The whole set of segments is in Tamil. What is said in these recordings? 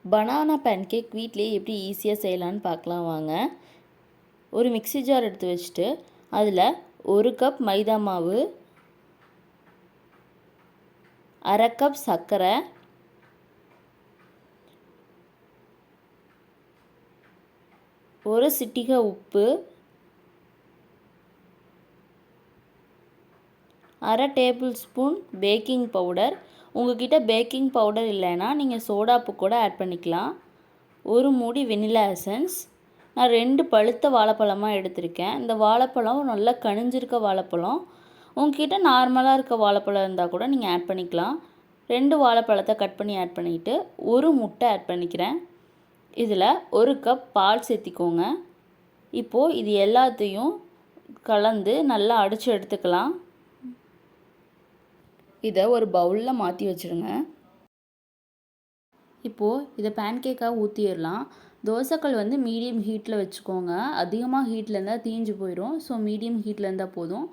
பனானா பேன்கேக் வீட்டிலேயே எப்படி ஈஸியாக செய்யலான்னு பார்க்கலாம் வாங்க. ஒரு மிக்ஸி ஜார் எடுத்து வச்சுட்டு அதில் 1 கப் மைதா மாவு, 1/2 கப் சர்க்கரை, 1 சிட்டிகை உப்பு, 1/2 டேபிள் ஸ்பூன் பேக்கிங் பவுடர். உங்கள்கிட்ட பேக்கிங் பவுடர் இல்லைன்னா நீங்கள் சோடாப்பு கூட ஆட் பண்ணிக்கலாம். 1 மூடி வெனிலா எசன்ஸ். நான் 2 பழுத்த வாழைப்பழமாக எடுத்திருக்கேன். இந்த வாழைப்பழம் நல்லா கனிஞ்சிருக்க வாழைப்பழம். உங்கள்கிட்ட நார்மலாக இருக்க வாழைப்பழம் இருந்தால் கூட நீங்கள் ஆட் பண்ணிக்கலாம். 2 வாழைப்பழத்தை கட் பண்ணி ஆட் பண்ணிவிட்டு 1 முட்டை ஆட் பண்ணிக்கிறேன். இதில் 1 கப் பால் சேர்த்திக்கோங்க. இப்போது இது எல்லாத்தையும் கலந்து நல்லா அடித்து எடுத்துக்கலாம். இதை ஒரு பவுலில் மாற்றி வச்சுருங்க. இப்போது இதை பேன்கேக்காக ஊற்றிடலாம். தோசைக்கல் வந்து மீடியம் ஹீட்டில் வச்சுக்கோங்க. அதிகமாக ஹீட்டில் இருந்தால் தீஞ்சு போயிடும். ஸோ மீடியம் ஹீட்டில் இருந்தால் போதும்.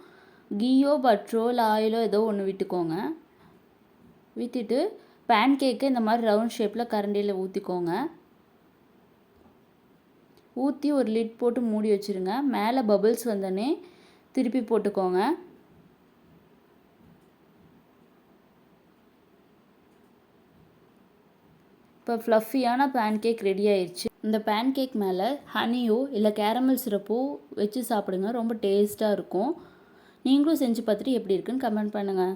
கீயோ பட்டரோ இல்லை ஆயிலோ ஏதோ ஒன்று விட்டுக்கோங்க. விட்டுட்டு பேன்கேக்கை இந்த மாதிரி ரவுண்ட் ஷேப்பில் கரண்டியில் ஊற்றிக்கோங்க. ஊற்றி ஒரு லிட் போட்டு மூடி வச்சுருங்க. மேலே பபிள்ஸ் வந்தோடனே திருப்பி போட்டுக்கோங்க. இப்போ ஃப்ளஃபியான பேன்கேக் ரெடி ஆயிடுச்சு. இந்த பேன்கேக் மேலே ஹனியோ இல்லை கேரமல் சிரப்போ வச்சு சாப்பிடுங்க. ரொம்ப டேஸ்ட்டாக இருக்கும். நீங்களும் செஞ்சு பார்த்துட்டு எப்படி இருக்குன்னு கமெண்ட் பண்ணுங்கள்.